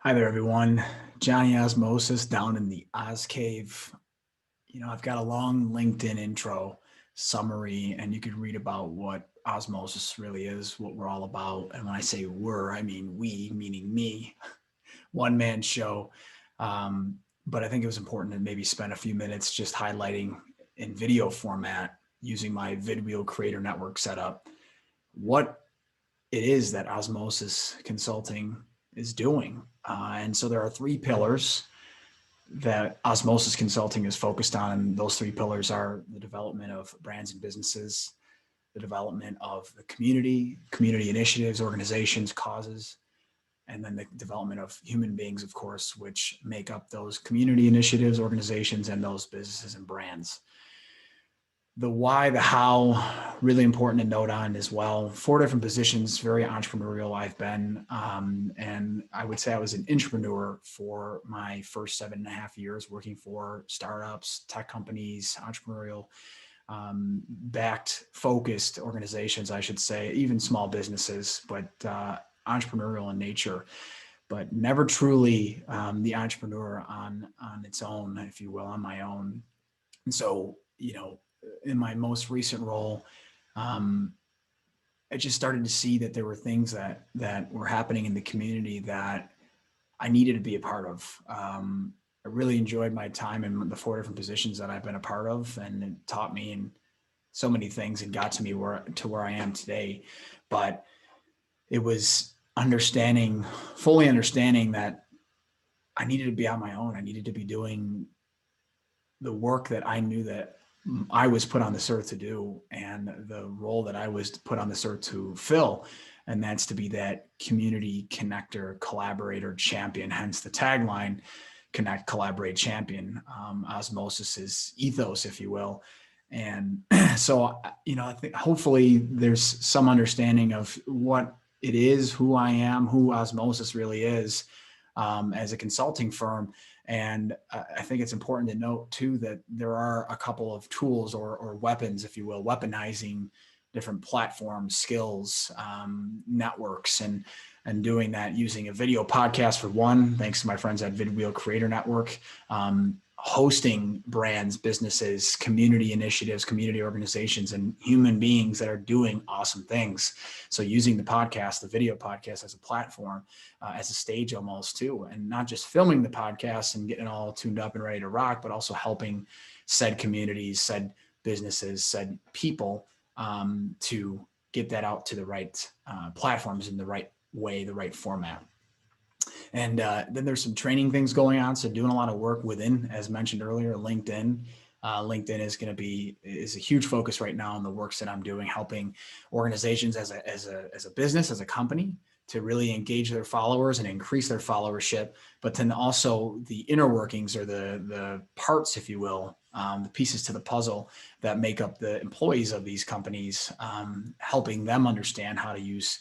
Hi there, everyone. Johnny OZmosis down in the Oz Cave. I've got a long LinkedIn intro summary, and you could read about what osmosis really is, what we're all about. And when I say we're, I mean we, meaning me, one man show. But I think it was important to maybe spend a few minutes just highlighting in video format using my vidwheel creator network setup what it is that osmosis consulting is doing. And so there are three pillars that osmosis consulting is focused on. And those three pillars are the development of brands and businesses, the development of the community initiatives, organizations, causes, and then the development of human beings, of course, which make up those community initiatives, organizations, and those businesses and brands. The why, the how, really important to note on as well. 4 different positions, very entrepreneurial I've been. And I would say I was an entrepreneur for my first 7.5 years, working for startups, tech companies, entrepreneurial backed, focused organizations, I should say, even small businesses, but entrepreneurial in nature, but never truly the entrepreneur on its own, if you will, on my own. And so, in my most recent role, I just started to see that there were things that were happening in the community that I needed to be a part of. I really enjoyed my time in the 4 different positions that I've been a part of, and it taught me in so many things and got to me where I am today. But it was fully understanding that I needed to be on my own. I needed to be doing the work that I knew that I was put on this earth to do, and the role that I was put on this earth to fill. And that's to be that community connector, collaborator champion, hence the tagline, connect, collaborate, champion, osmosis's ethos, if you will. And so, I think hopefully there's some understanding of what it is, who I am, who osmosis really is as a consulting firm. And I think it's important to note too that there are a couple of tools or weapons, if you will, weaponizing different platforms, skills, networks, and doing that using a video podcast for one, thanks to my friends at vidwheel Creator Network, hosting brands, businesses, community initiatives, community organizations, and human beings that are doing awesome things. So using the podcast, the video podcast as a platform, as a stage almost too, and not just filming the podcast and getting it all tuned up and ready to rock, but also helping said communities, said businesses, said people to get that out to the right platforms in the right way, the right format. And then there's some training things going on. So doing a lot of work within, as mentioned earlier, LinkedIn. LinkedIn is a huge focus right now on the works that I'm doing, helping organizations as a business, as a company, to really engage their followers and increase their followership, but then also the inner workings or the parts, if you will, the pieces to the puzzle that make up the employees of these companies, helping them understand how to use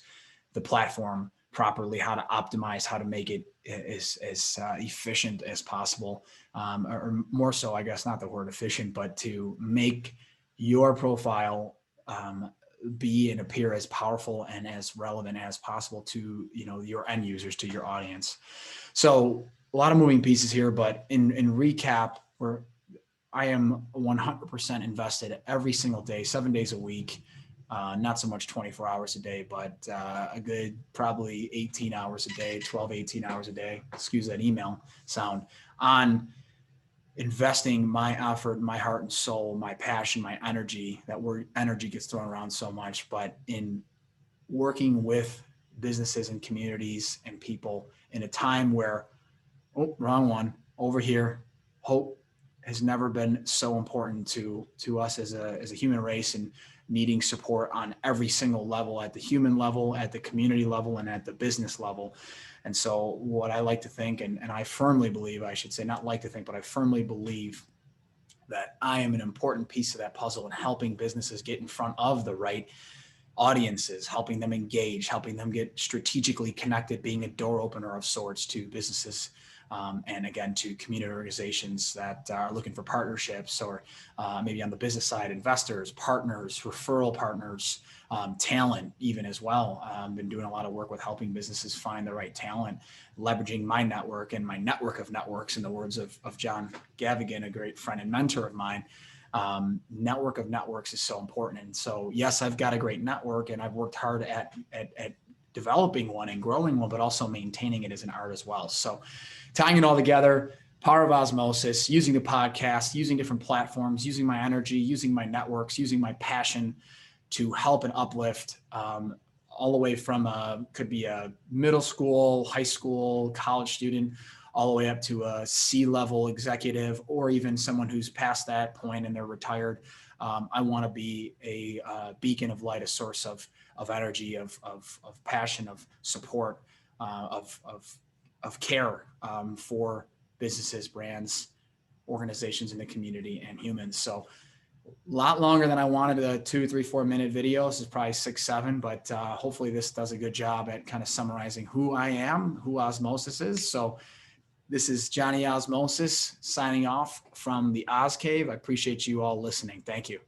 the platform properly, how to optimize, how to make it as efficient as possible, or more so, I guess, not the word efficient, but to make your profile be and appear as powerful and as relevant as possible to your end users, to your audience. So a lot of moving pieces here, but in recap, I am 100% invested every single day, 7 days a week. Not so much 24 hours a day, but a good probably 18 hours a day, 12, 18 hours a day, excuse that email sound, on investing my effort, my heart and soul, my passion, my energy. That word energy gets thrown around so much, but in working with businesses and communities and people in a time where, oh, wrong one, over here, hope has never been so important to us as a human race, and needing support on every single level, at the human level, at the community level, and at the business level. And so what I like to think, and I firmly believe, I should say, not like to think, but I firmly believe that I am an important piece of that puzzle in helping businesses get in front of the right audiences, helping them engage, helping them get strategically connected, being a door opener of sorts to businesses and again, to community organizations that are looking for partnerships, or maybe on the business side, investors, partners, referral partners, talent even as well. Been doing a lot of work with helping businesses find the right talent, leveraging my network and my network of networks, in the words of John Gavigan, a great friend and mentor of mine. Network of networks is so important. And so, yes, I've got a great network, and I've worked hard at developing one and growing one, but also maintaining it as an art as well. So tying it all together, power of osmosis, using the podcast, using different platforms, using my energy, using my networks, using my passion to help and uplift, all the way from could be a middle school, high school, college student, all the way up to a C-level executive, or even someone who's past that point and they're retired. I want to be a beacon of light, a source of energy, of passion, of support, of care for businesses, brands, organizations in the community, and humans. So a lot longer than I wanted. A 2, 3, 4 minute video. This is probably 6, 7, but hopefully this does a good job at kind of summarizing who I am, who OZmosis is. So this is Johnny OZmosis signing off from the Oz Cave. I appreciate you all listening. Thank you.